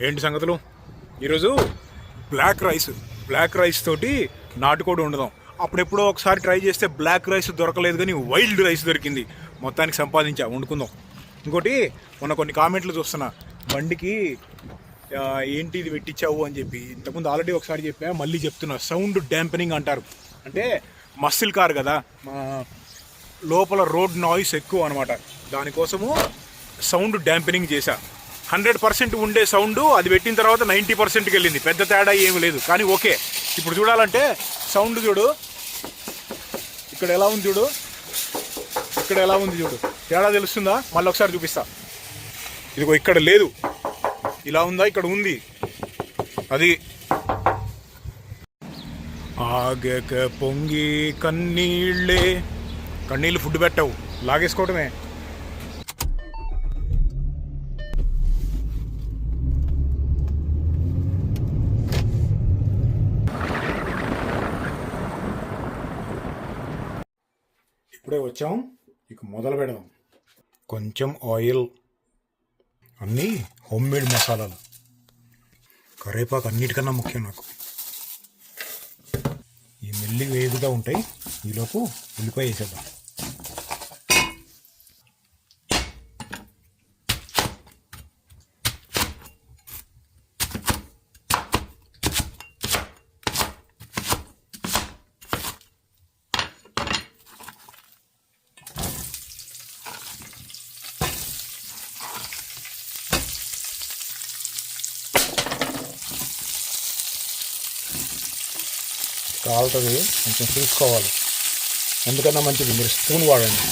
ఏంటి సంగతులు? ఈరోజు బ్లాక్ రైస్ తోటి నాటుకోడి వండుదాం. అప్పుడెప్పుడో ఒకసారి ట్రై చేస్తే బ్లాక్ రైస్ దొరకలేదు, కానీ వైల్డ్ రైస్ దొరికింది. మొత్తానికి సంపాదించా, వండుకుందాం. ఇంకోటి, మొన్న కొన్ని కామెంట్లు చూస్తున్నా, బండికి ఏంటి ఇది పెట్టించావు అని చెప్పి. ఇంతకుముందు ఆల్రెడీ ఒకసారి చెప్పా, మళ్ళీ చెప్తున్నా. సౌండ్ డ్యాంపెనింగ్ అంటారు. అంటే మస్సిల్ కార్ కదా, లోపల రోడ్ నాయిస్ ఎక్కువ అనమాట. దానికోసము సౌండ్ డ్యాంపెనింగ్ చేశా. 100% ఉండే సౌండ్ అది పెట్టిన తర్వాత 90%కి వెళ్ళింది. పెద్ద తేడా ఏమి లేదు, కానీ ఓకే. ఇప్పుడు చూడాలంటే సౌండ్ చూడు, ఇక్కడ ఎలా ఉంది చూడు, ఇక్కడ ఎలా ఉంది చూడు, తేడా తెలుస్తుందా? మళ్ళీ ఒకసారి చూపిస్తా. ఇదిగో ఇక్కడ లేదు, ఇలా ఉందా, ఇక్కడ ఉంది. అది ఆగక పొంగి కన్నీళ్ళే. కన్నీళ్ళు ఫుడ్ పెట్టవు, లాగేసుకోవటమే. ఇప్పుడే వచ్చాం, ఇక మొదలు పెడదాం. కొంచెం ఆయిల్, అన్నీ హోమ్ మేడ్ మసాలాలు. కరివేపాకు అన్నిటికన్నా ముఖ్యం నాకు. ఈ మెల్లి వేగుతూ ఉంటాయి, ఈలోపు ఉల్లిపాయ వేసేద్దాం. కాలుతుంది, కొంచెం చూసుకోవాలి. ఎందుకన్నా మంచిది మీరు స్పూన్ వాడండి.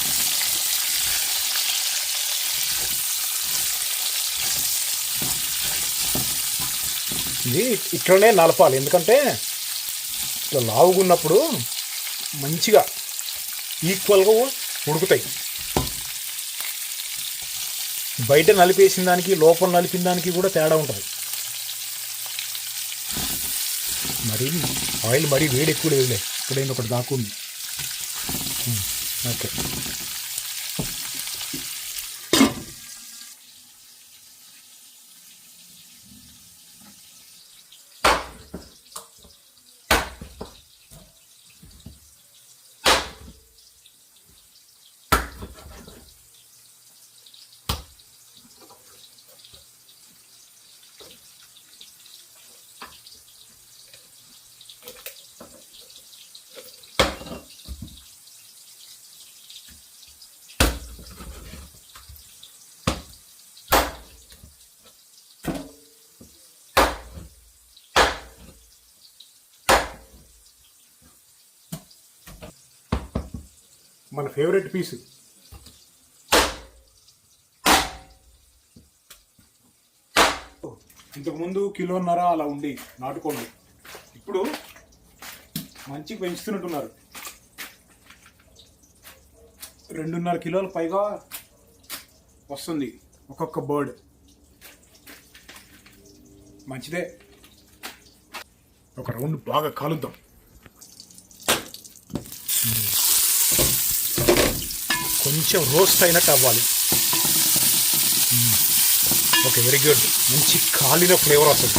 ఇది ఇట్లనే నలపాలి, ఎందుకంటే ఇట్లా లావుగున్నప్పుడు మంచిగా ఈక్వల్గా ఉడుకుతాయి. బయట నలిపేసిన దానికి లోపల నలిపిన దానికి కూడా తేడా ఉంటుంది. మరి ఆయిల్ మరీ వేడి ఎక్కువ లేదులే, ఇక్కడైనా ఒకటి దాక్కుంది. ఓకే, మన ఫేవరెట్ పీస్. ఇంతకుముందు 1.5 కిలో అలా ఉండి నాటుకోండి, ఇప్పుడు మంచిగా పెంచుతున్నట్టున్నారు. 2.5 కిలోల పైగా వస్తుంది ఒక్కొక్క బర్డ్. మంచిదే. ఒక రౌండ్ బాగా కాలుద్దాం. కొంచెం రోస్ట్ అయినట్టు అవ్వాలి. Okay, very good. మంచి కాలిన ఫ్లేవర్ వస్తుంది.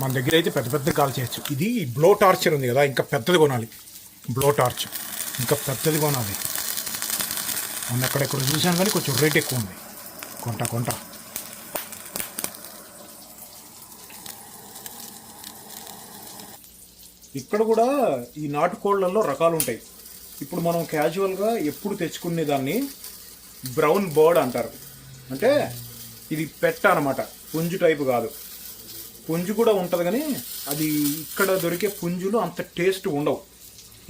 మన దగ్గర అయితే పెద్ద పెద్ద కాల్ చేయొచ్చు. ఇది బ్లో టార్చర్ ఉంది కదా, ఇంకా పెద్దది కొనాలి. బ్లో టార్చర్ ఇంకా పెద్దది కొనాలి. మొన్న ఎక్కడెక్కడ చూసాను, కానీ కొంచెం రేట్ ఎక్కువ ఉంది. కొంట ఇక్కడ కూడా ఈ నాటుకోళ్లలో రకాలు ఉంటాయి. ఇప్పుడు మనం క్యాజువల్గా ఎప్పుడు తెచ్చుకునే దాన్ని బ్రౌన్ బర్డ్ అంటారు. అంటే ఇది పెట్ట అనమాట, పుంజు టైపు కాదు. పుంజు కూడా ఉంటుంది, కానీ అది ఇక్కడ దొరికే పుంజులు అంత టేస్ట్ ఉండవు.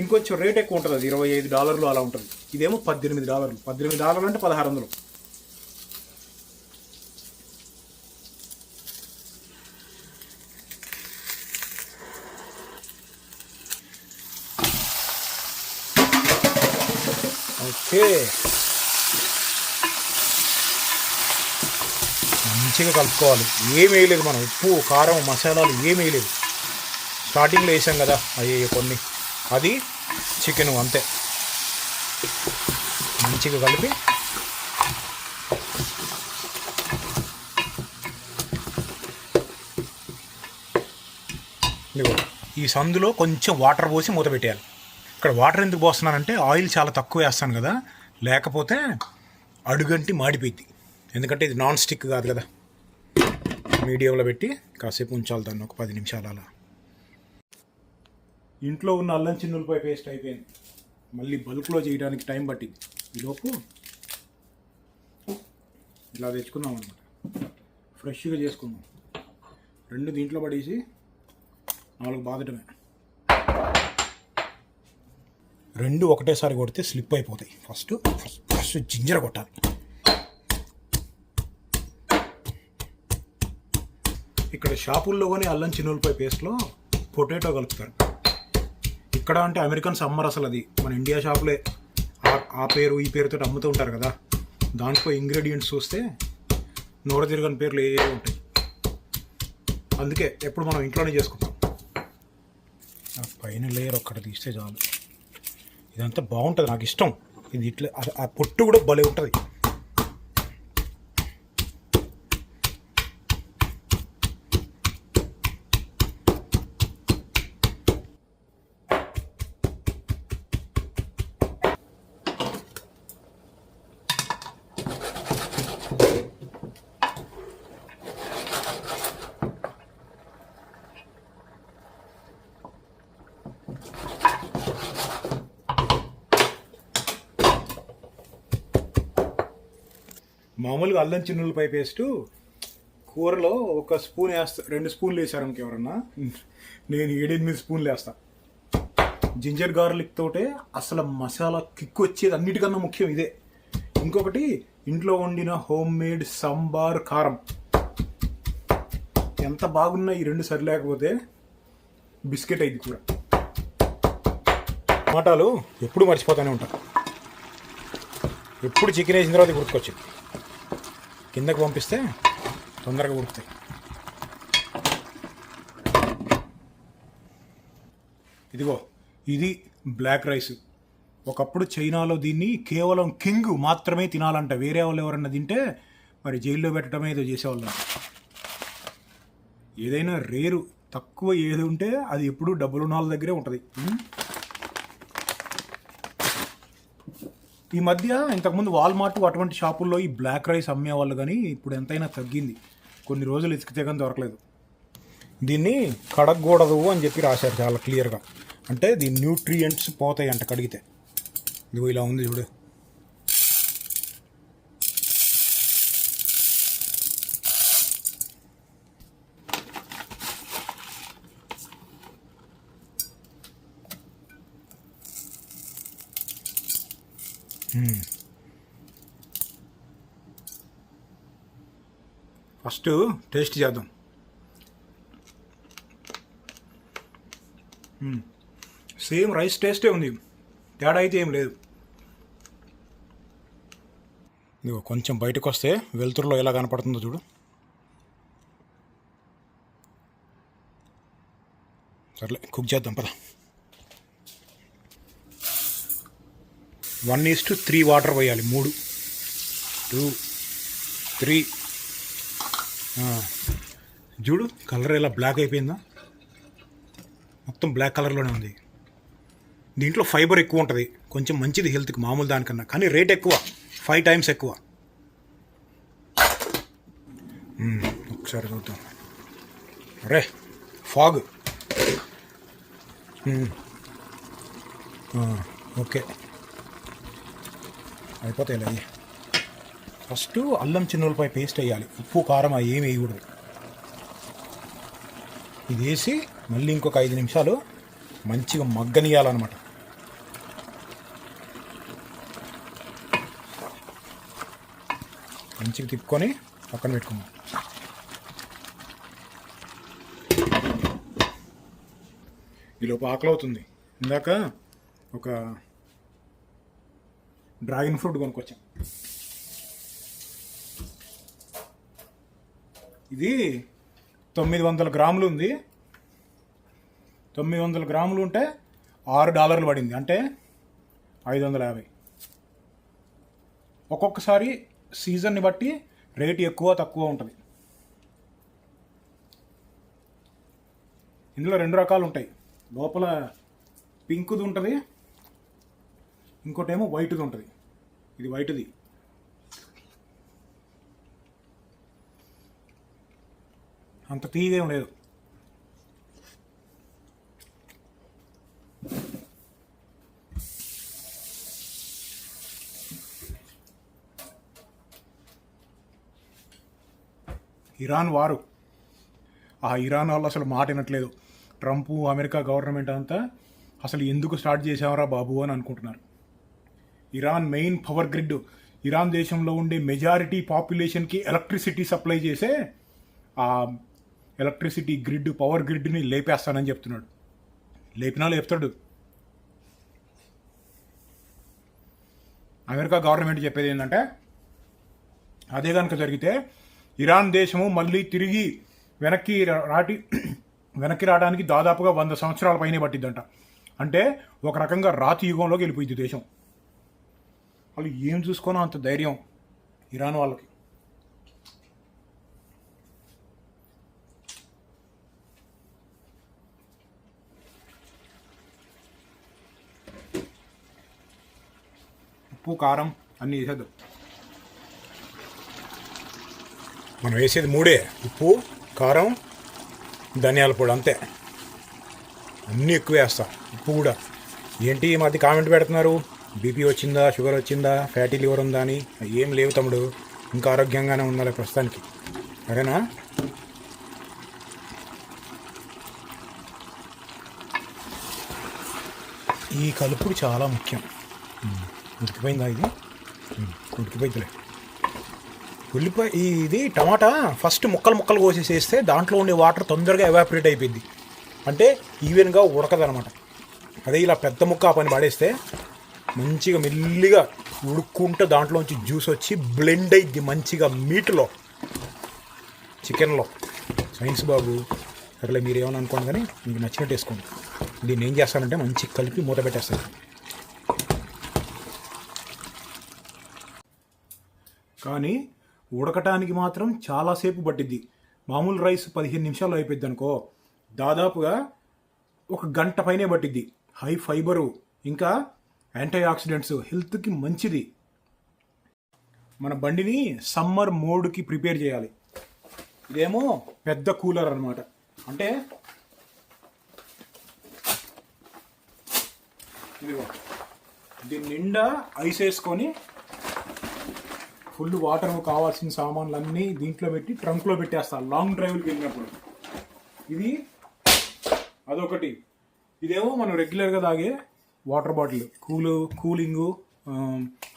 ఇంకొంచెం రేట్ ఎక్కువ ఉంటుంది, అది $25 అలా ఉంటుంది. ఇదేమో $18. $18 అంటే 1600. ఓకే, మంచిగా కలుపుకోవాలి. ఏం వేయలేదు మనం, ఉప్పు కారం మసాలాలు ఏం వేయలేదు. స్టార్టింగ్లో వేసాం కదా అవి కొన్ని, అది చికెను అంతే. మంచిగా కలిపి ఈ సందులో కొంచెం వాటర్ పోసి మూత పెట్టేయాలి. ఇక్కడ వాటర్ ఎందుకు పోస్తున్నానంటే ఆయిల్ చాలా తక్కువ వేస్తాను కదా, లేకపోతే అడుగంటి మాడిపోయింది. ఎందుకంటే ఇది నాన్ స్టిక్ కాదు కదా. మీడియంలో పెట్టి కాసేపు ఉంచాలి దాన్ని, ఒక 10 నిమిషాలు అలా. ఇంట్లో ఉన్న అల్లం చిన్నులపై పేస్ట్ అయిపోయింది. మళ్ళీ బల్క్లో చేయడానికి టైం పట్టింది. ఈలోపు ఇలా తెచ్చుకుందాం అనమాట, ఫ్రెష్గా చేసుకుందాం. 2 దీంట్లో పడేసి 4 బాదటమే. 2 ఒకటేసారి కొడితే స్లిప్ అయిపోతాయి. ఫస్ట్ జింజర్ కొట్టాలి. ఇక్కడ షాపుల్లో కానీ అల్లం చిన్నులపై పేస్ట్లో పొటాటో కలుపుతారు. ఇక్కడ అంటే అమెరికన్ సమ్మర్ అసలు అది. మన ఇండియా షాపులే ఆ పేరు ఈ పేరుతో అమ్ముతూ ఉంటారు కదా, దాంట్లో ఇంగ్రీడియంట్స్ చూస్తే నోర తిరగని పేర్లు ఏ ఉంటాయి. అందుకే ఎప్పుడు మనం ఇంట్లోనే చేసుకుంటాం. ఆ పైన లేయర్ ఒక్కటి తీస్తే చాలు. ఇదంతా బాగుంటుంది, నాకు ఇష్టం ఇది. ఇట్లా ఆ పొట్టు కూడా భలే ఉంటుంది. మామూలుగా అల్లం చిన్నులపై పేస్టు కూరలో 1 స్పూన్ వేస్తా, 2 స్పూన్లు వేసారు ఇంకెవరన్నా. నేను 7-8 స్పూన్లు వేస్తా. జింజర్ గార్లిక్ తోటే అసలు మసాలా కిక్ వచ్చేది, అన్నిటికన్నా ముఖ్యం ఇదే. ఇంకొకటి ఇంట్లో వండిన హోమ్ మేడ్ సాంబార్ కారం. ఎంత బాగున్నా ఈ 2 సరిలేకపోతే బిస్కెట్ అయింది కూర. టమాటాలు ఎప్పుడు మర్చిపోతూనే ఉంటా. ఎప్పుడు చికెన్ వేసిన తర్వాత గుర్తుకొచ్చింది. కిందకు పంపిస్తే తొందరగా ఉడుకుతాయి. ఇదిగో ఇది బ్లాక్ రైస్. ఒకప్పుడు చైనాలో దీన్ని కేవలం కింగ్ మాత్రమే తినాలంట. వేరే వాళ్ళు ఎవరన్నా తింటే మరి జైల్లో పెట్టడమే ఏదో చేసేవాళ్ళం. ఏదైనా రేరు తక్కువ ఏది ఉంటే అది ఎప్పుడు డబ్బులున్న వాళ్ళ దగ్గరే ఉంటుంది. ఈ మధ్య ఇంతకుముందు వాల్మార్ట్ అటువంటి షాపుల్లో ఈ బ్లాక్ రైస్ అమ్మేవాళ్ళు, కానీ ఇప్పుడు ఎంతైనా తగ్గింది. కొన్ని రోజులు ఎతికితే కానీ దొరకలేదు. దీన్ని కడగకూడదు అని చెప్పి రాశారు చాలా క్లియర్గా. అంటే దీని న్యూట్రియంట్స్ పోతాయి అంట కడిగితే. ఇదిగో ఇలా ఉంది చూడు. ఫస్ట్ టేస్ట్ చేద్దాం. సేమ్ రైస్ టేస్టే ఉంది, తేడా అయితే ఏం లేదు. ఇదిగో కొంచెం బయటకు వస్తే వెలుతురులో ఎలా కనపడుతుందో చూడు. సర్లే కుక్ చేద్దాం పద. 1:3 వాటర్ పోయాలి. 3, 2, 3. చూడు కలర్ ఎలా బ్లాక్ అయిపోయిందా, మొత్తం బ్లాక్ కలర్లోనే ఉంది. దీంట్లో ఫైబర్ ఎక్కువ ఉంటుంది, కొంచెం మంచిది హెల్త్కి మామూలు దానికన్నా, కానీ రేట్ ఎక్కువ, 5 times ఎక్కువ. ఒకసారి చూద్దాం. అరే ఫాగ్. ఓకే అయిపోతాయి అవి. ఫస్ట్ అల్లం చిన్నులపై పేస్ట్ వేయాలి. ఉప్పు కారం అవి ఏమి వేయకూడదు. ఇది వేసి మళ్ళీ ఇంకొక 5 నిమిషాలు మంచిగా మగ్గనియాలన్నమాట. మంచిగా తిప్పుకొని పక్కన పెట్టుకుందాం. ఈలోపు ఆకలి అవుతుంది. ఇందాక ఒక డ్రాగన్ ఫ్రూట్ కొనుక్కొచ్చాం. ఇది 900 గ్రాములు ఉంది. 900 గ్రాములు ఉంటే $6 పడింది, అంటే 550. ఒక్కొక్కసారి సీజన్ని బట్టి రేటు ఎక్కువ తక్కువ ఉంటుంది. ఇందులో 2 రకాలు ఉంటాయి. లోపల పింక్ది ఉంటుంది, ఇంకోటేమో వైట్ది ఉంటుంది. ఇది వైట్ది. అంత తీగేం లేదు. ఇరాన్ వారు, ఆ ఇరాన్ వాళ్ళు అసలు మాట వినట్లేదు. ట్రంప్, అమెరికా గవర్నమెంట్ అంతా అసలు ఎందుకు స్టార్ట్ చేసావరా బాబు అని అనుకుంటున్నారు. Iran main power grid, Iran దేశంలో ఉండే మెజారిటీ పాపులేషన్కి ఎలక్ట్రిసిటీ సప్లై చేసే ఆ ఎలక్ట్రిసిటీ గ్రిడ్, పవర్ గ్రిడ్ని లేపేస్తానని చెప్తున్నాడు. లేపినా లేపుతాడు. అమెరికా గవర్నమెంట్ చెప్పేది ఏంటంటే, అదే కనుక జరిగితే ఇరాన్ దేశము మళ్ళీ తిరిగి వెనక్కి రావడానికి దాదాపుగా 100 సంవత్సరాల పైనే పట్టిద్దంట. అంటే ఒక రకంగా రాతి యుగంలోకి వెళ్ళిపోయింది దేశం. వాళ్ళు ఏం చూసుకోనో అంత ధైర్యం ఇరాన్ వాళ్ళకి. ఉప్పు, కారం అన్నీ వేసేద్దాం. మనం వేసేది 3: ఉప్పు, కారం, ధనియాల పొడి, అంతే. అన్నీ ఎక్కువ వేస్తాం. ఉప్పు కూడా. ఏంటి ఈ మధ్య కామెంట్ పెడుతున్నారు, బీపీ వచ్చిందా, షుగర్ వచ్చిందా, ఫ్యాటీ లివర్ ఉందా అని. ఏం లేవు తమ్ముడు, ఇంకా ఆరోగ్యంగానే ఉండాలి ప్రస్తుతానికి, సరేనా? ఈ కలుపుడు చాలా ముఖ్యం. ఉడికిపోయిందా ఇది? ఉడికిపోయిందిలే. ఉల్లిపాయ ఇది టమాటా ఫస్ట్ ముక్కలు కోసేసేస్తే దాంట్లో ఉండే వాటర్ తొందరగా ఎవాపరేట్ అయిపోయింది, అంటే ఈవెన్గా ఉడకదనమాట. అదే ఇలా పెద్ద ముక్క పని పడేస్తే మంచిగా మెల్లిగా ఉడుక్కుంటే దాంట్లోంచి జ్యూస్ వచ్చి బ్లెండ్ అయ్యిద్ది మంచిగా మీట్లో, చికెన్లో. సైన్స్ బాబు, సరేలే మీరేమని అనుకోండి, కానీ మీకు నచ్చినట్టు వేసుకోండి. దీన్ని ఏం చేస్తానంటే మంచి కలిపి మూత పెట్టేస్తాను. కానీ ఉడకటానికి మాత్రం చాలాసేపు పట్టిద్ది. మామూలు రైస్ 15 నిమిషాలు అయిపోద్ది అనుకో, దాదాపుగా 1 గంట పైనే పట్టిద్ది. హై ఫైబరు, ఇంకా యాంటీ ఆక్సిడెంట్స్, హెల్త్కి మంచిది. మన బండిని సమ్మర్ మోడ్కి ప్రిపేర్ చేయాలి. ఇదేమో పెద్ద కూలర్ అనమాట. అంటే దీని నిండా ఐస్ వేసుకొని ఫుల్ వాటర్, కావాల్సిన సామాన్లన్నీ దీంట్లో పెట్టి ట్రంక్లో పెట్టేస్తా లాంగ్ డ్రైవ్కి వెళ్ళినప్పుడు. ఇది అదొకటి. ఇదేమో మనం రెగ్యులర్గా తాగే వాటర్ బాటిల్, కూలింగు,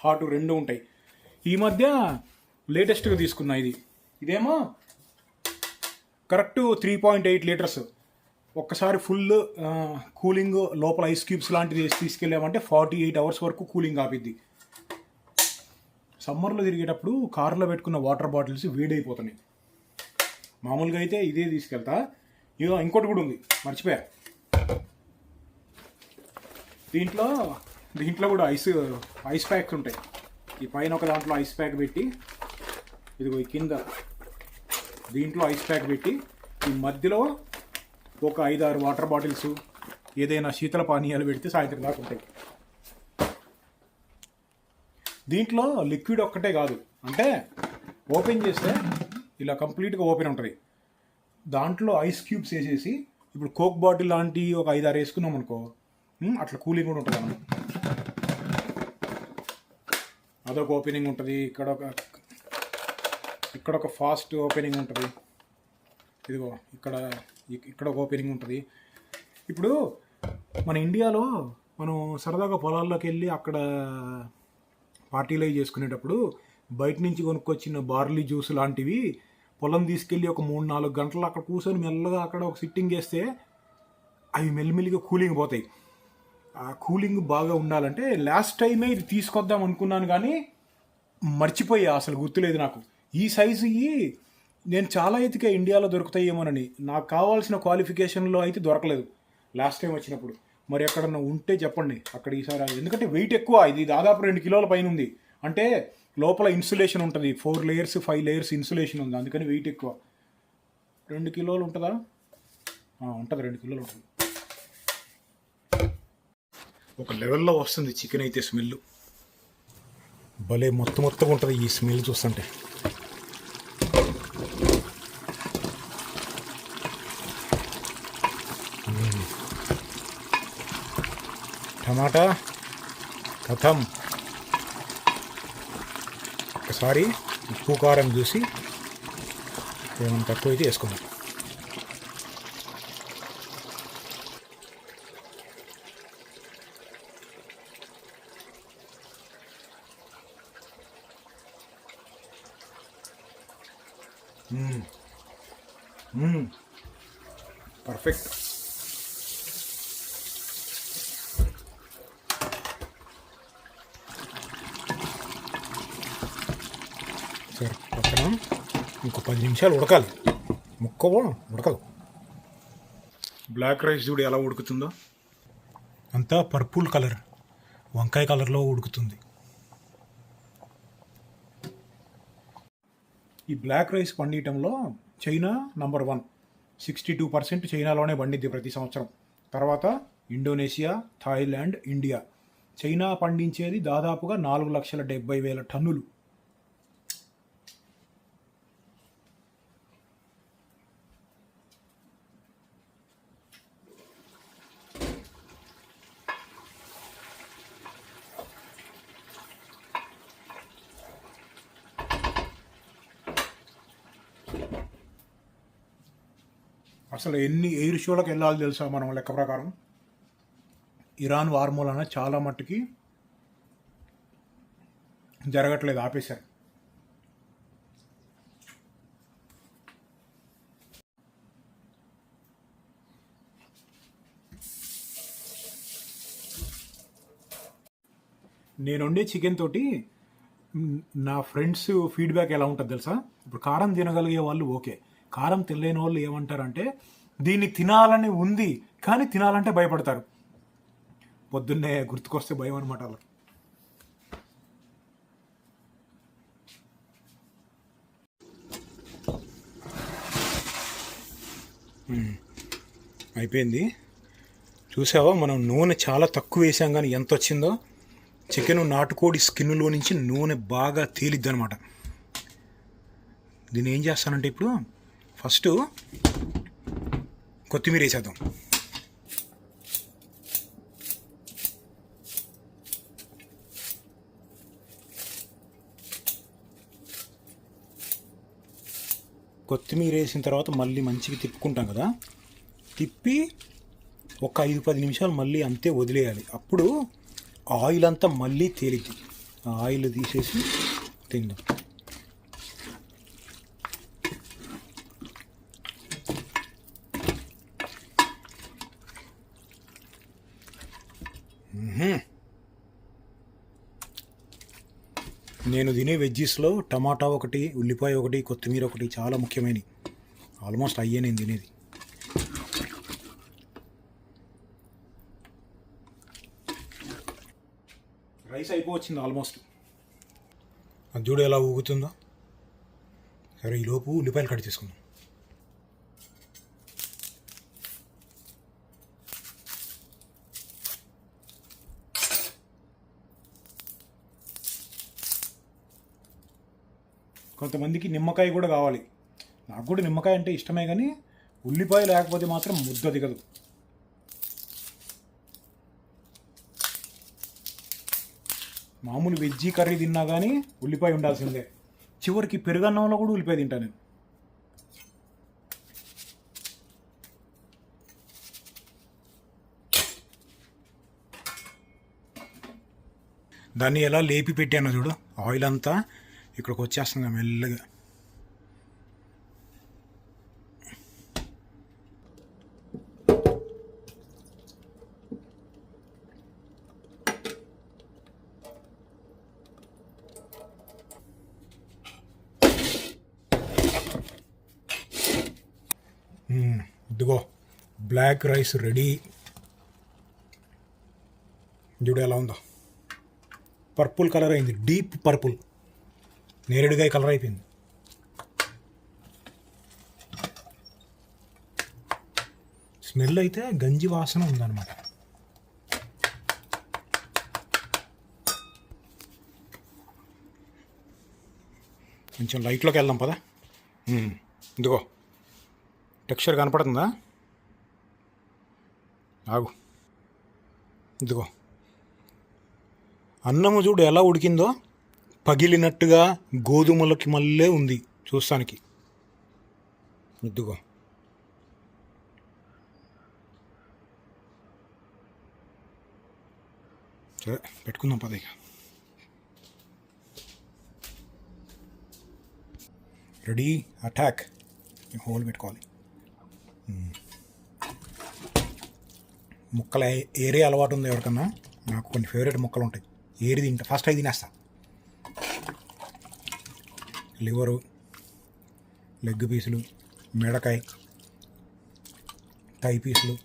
హాట్ 2 ఉంటాయి. ఈ మధ్య లేటెస్ట్గా తీసుకున్నా ఇది. ఇదేమో కరెక్ట్ 3.8 లీటర్స్. ఒక్కసారి ఫుల్ కూలింగ్, లోపల ఐస్ క్యూబ్స్ లాంటిది వేసి తీసుకెళ్ళామంటే 48 అవర్స్ వరకు కూలింగ్ ఆపిద్ది. సమ్మర్లో తిరిగేటప్పుడు కారులో పెట్టుకున్న వాటర్ బాటిల్స్ వేడైపోతున్నాయి. మామూలుగా అయితే ఇదే తీసుకెళ్తా. ఇదో ఇంకోటి కూడా ఉంది, మర్చిపోయా. దీంట్లో కూడా ఐస్ ప్యాక్స్ ఉంటాయి. ఈ పైన ఒక దాంట్లో ఐస్ ప్యాక్ పెట్టి, ఇదిగో ఈ కింద దీంట్లో ఐస్ ప్యాక్ పెట్టి, ఈ మధ్యలో ఒక 5-6 వాటర్ బాటిల్స్, ఏదైనా శీతల పానీయాలు పెడితే సాయంత్రం దాకా ఉంటాయి. దీంట్లో లిక్విడ్ ఒక్కటే కాదు, అంటే ఓపెన్ చేస్తే ఇలా కంప్లీట్గా ఓపెన్ ఉంటుంది. దాంట్లో ఐస్ క్యూబ్స్ వేసేసి, ఇప్పుడు కోక్ బాటిల్ లాంటి ఒక 5-6 వేసుకున్నాం అనుకో, అట్లా కూలింగ్ కూడా ఉంటుంది అన్నమాట. అదొక ఓపెనింగ్ ఉంటుంది. ఇక్కడ ఒక ఫాస్ట్ ఓపెనింగ్ ఉంటుంది. ఇదిగో ఇక్కడ ఒక ఓపెనింగ్ ఉంటుంది. ఇప్పుడు మన ఇండియాలో మనం సరదాగా పొలాల్లోకి వెళ్ళి అక్కడ పార్టీలు అవి చేసుకునేటప్పుడు బయట నుంచి కొనుక్కొచ్చిన బార్లీ జ్యూస్ లాంటివి పొలం తీసుకెళ్ళి ఒక 3-4 గంటలు అక్కడ కూర్చొని మెల్లగా అక్కడ ఒక సిట్టింగ్ చేస్తే అవి మెల్లిమెల్లిగా కూలింగ్ పోతాయి. ఆ కూలింగ్ బాగా ఉండాలంటే లాస్ట్ టైమే ఇది తీసుకొద్దాం అనుకున్నాను, కానీ మర్చిపోయా, అసలు గుర్తులేదు నాకు. ఈ సైజు నేను చాలా ఎతికే ఇండియాలో దొరుకుతాయేమోనని. నాకు కావాల్సిన క్వాలిఫికేషన్లో అయితే దొరకలేదు లాస్ట్ టైం వచ్చినప్పుడు. మరి ఎక్కడన్నా ఉంటే చెప్పండి అక్కడ ఈసారి. ఎందుకంటే వెయిట్ ఎక్కువ, ఇది దాదాపు 2 కిలోల పైన ఉంది. అంటే లోపల ఇన్సులేషన్ ఉంటుంది, 4 లేయర్స్ 5 లేయర్స్ ఇన్సులేషన్ ఉంది, అందుకని వెయిట్ ఎక్కువ. 2 కిలోలు ఉంటుందా? ఉంటుంది, 2 కిలోలు ఉంటుంది. ఒక లెవెల్లో వస్తుంది చికెన్ అయితే. స్మెల్ భలే మొత్తం ఉంటుంది ఈ స్మెల్ చూస్తుంటే. టమాటా కథం. ఒకసారి ఉప్పు కారం చూసి ఏమైనా తక్కువ అయితే వేసుకుందాం. పర్ఫెక్ట్. సరే, పక్కన ఇంకో 10 నిమిషాలు ఉడకాలి. ముక్క ఉడకదు. బ్లాక్ రైస్ చూడు ఎలా ఉడుకుతుందో. అంతా పర్పుల్ కలర్, వంకాయ కలర్లో ఉడుకుతుంది. ఈ బ్లాక్ రైస్ పండియటంలో చైనా నంబర్ 1. 62% చైనాలోనే పండిద్ది ప్రతి సంవత్సరం. తర్వాత ఇండోనేషియా, థాయిలాండ్, ఇండియా. చైనా పండించేది దాదాపుగా 4,70,000 టన్నులు. అసలు ఎన్ని ఎయిర్ షోలకు వెళ్ళాలి తెలుసా మనం లెక్క ప్రకారం. ఇరాన్ వార్ మూలన చాలా మట్టుకి జరగట్లేదు, ఆపేశారు. నేను వండే చికెన్ తోటి నా ఫ్రెండ్స్ ఫీడ్బ్యాక్ ఎలా ఉంటుంది తెలుసా. ఇప్పుడు కారం తినగలిగే వాళ్ళు ఓకే, కారం తినలేని వాళ్ళు ఏమంటారంటే దీన్ని తినాలని ఉంది కానీ తినాలంటే భయపడతారు. పొద్దున్నే గుర్తుకొస్తే భయం అనమాట వాళ్ళకి. అయిపోయింది. చూసావా, మనం నూనె చాలా తక్కువ వేసాం కానీ ఎంత వచ్చిందో. చికెన్ నాటుకోడి స్కిన్లో నుంచి నూనె బాగా తేలిద్ది అనమాట. దీన్ని ఏం చేస్తానంటే ఇప్పుడు ఫస్ట్ కొత్తిమీర వేసేద్దాం. కొత్తిమీర వేసిన తర్వాత మళ్ళీ మంచిగా తిప్పుకుంటాం కదా, తిప్పి ఒక 5-10 నిమిషాలు మళ్ళీ అంతే వదిలేయాలి. అప్పుడు ఆయిల్ అంతా మళ్ళీ తేలిద్ది. ఆ ఆయిల్ తీసేసి తిందాం. నేను తినే వెజ్జీస్లో టమాటా ఒకటి, ఉల్లిపాయ ఒకటి, కొత్తిమీర ఒకటి చాలా ముఖ్యమైనవి. ఆల్మోస్ట్ అయ్యే నేను తినేది. రైస్ అయిపోవచ్చింది ఆల్మోస్ట్. అది చూడు ఎలా ఊగుతుందో. సరే, ఈలోపు ఉల్లిపాయలు కట్ చేసుకుందాం. కొంతమందికి నిమ్మకాయ కూడా కావాలి. నాకు కూడా నిమ్మకాయ అంటే ఇష్టమే, కానీ ఉల్లిపాయ లేకపోతే మాత్రం ముద్ద దిగదు. మామూలు వెజ్జీ కర్రీ తిన్నా కానీ ఉల్లిపాయ ఉండాల్సిందే. చివరికి పెరుగన్నంలో కూడా ఉల్లిపాయ తింటా నేను. దాన్ని ఎలా లేపి పెట్టానో చూడు. ఆయిల్ అంతా ఇక్కడికి వచ్చేస్తుంది మెల్లగా. ఇదిగో బ్లాక్ రైస్ రెడీ. చూడు ఎలా ఉందో, పర్పుల్ కలర్ అయింది, డీప్ పర్పుల్, నేరేడుగాయ కలర్ అయిపోయింది. స్మెల్ అయితే గంజి వాసన ఉందన్నమాట. కొంచెం లైట్లోకి వెళ్దాం పదా. ఇదిగో టెక్స్చర్ కనపడుతుందా? ఆగు. ఇదిగో అన్నము చూడు ఎలా ఉడికిందో, పగిలినట్టుగా గోధుమలకి మళ్ళీ ఉంది చూస్తానికి. ఇదిగో సరే పెట్టుకుందాం పద. ఇక రెడీ, అటాక్. హోల్ పెట్టుకోవాలి. ముక్కలు ఏరే అలవాటు ఉంది ఎవరికన్నా, నాకు కొన్ని ఫేవరెట్ ముక్కలు ఉంటాయి. ఏరి తింటా, ఫస్ట్ అవి తినేస్తా. లివరు, లెగ్ పీసులు, మెడకాయ, టై పీసులు,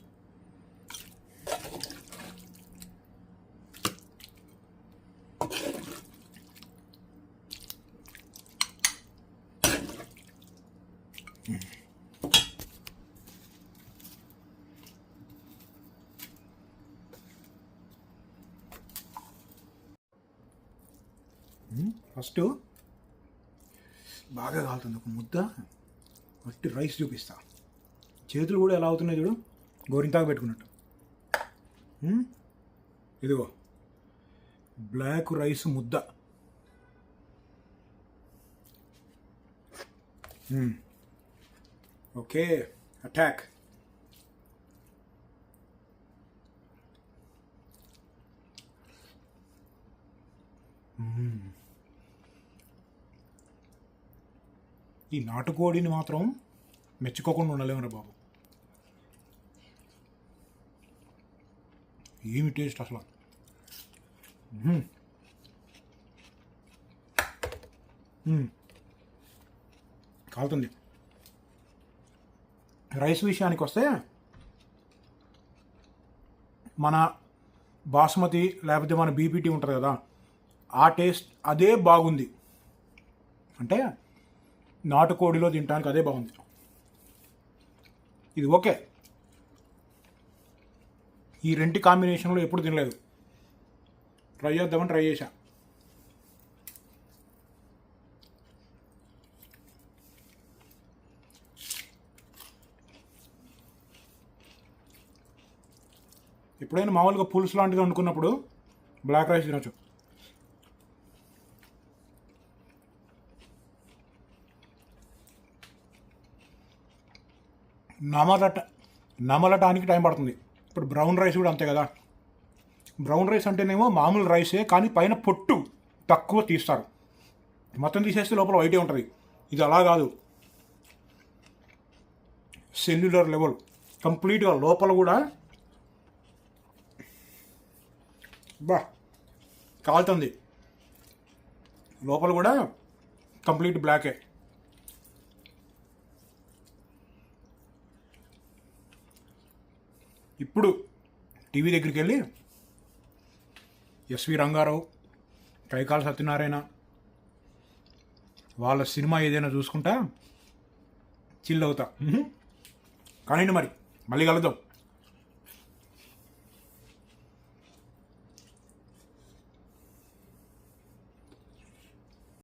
ఫస్ట్ బాగా కాలుతుంది. ఒక ముద్ద వట్టి రైస్ చూపిస్తా. చేతులు కూడా ఎలా అవుతున్నాయి చూడు, గోరింతాకు పెట్టుకున్నట్టు. ఇదిగో బ్లాక్ రైస్ ముద్ద. Okay, attack. ఈ నాటుకోడిని మాత్రం మెచ్చుకోకుండా ఉండలేమురా బాబు. ఏమి టేస్ట్ అసలు. కాలుతుంది. రైస్ విషయానికి వస్తే మన బాస్మతి లేకపోతే మన బీపీటీ ఉంటుంది కదా, ఆ టేస్ట్ అదే బాగుంది. అంటే నాటుకోడిలో తినడానికి అదే బాగుంది. ఇది ఓకే. ఈ రెంటి కాంబినేషన్లో ఎప్పుడు తినలేదు. ట్రై చేద్దామని ట్రై చేశా. ఎప్పుడైనా మామూలుగా పులుసు లాంటిది వండుకున్నప్పుడు బ్లాక్ రైస్ తినచ్చు. నమలటానికి టైం పడుతుంది. ఇప్పుడు బ్రౌన్ రైస్ కూడా అంతే కదా. బ్రౌన్ రైస్ అంటేనేమో మామూలు రైసే, కానీ పైన పొట్టు తక్కువ తీస్తారు. మొత్తం తీసేస్తే లోపల వైటే ఉంటుంది. ఇది అలా కాదు, సెల్యులర్ లెవెల్ కంప్లీట్గా లోపల కూడా కాలుతుంది. లోపల కూడా కంప్లీట్ బ్లాకే. ఇప్పుడు టీవీ దగ్గరికి వెళ్ళి ఎస్వి రంగారావు, కైకాల సత్యనారాయణ వాళ్ళ సినిమా ఏదైనా చూసుకుంటా చిల్ అవుతా. కానీ మరి మళ్ళీ కలుద్దాం.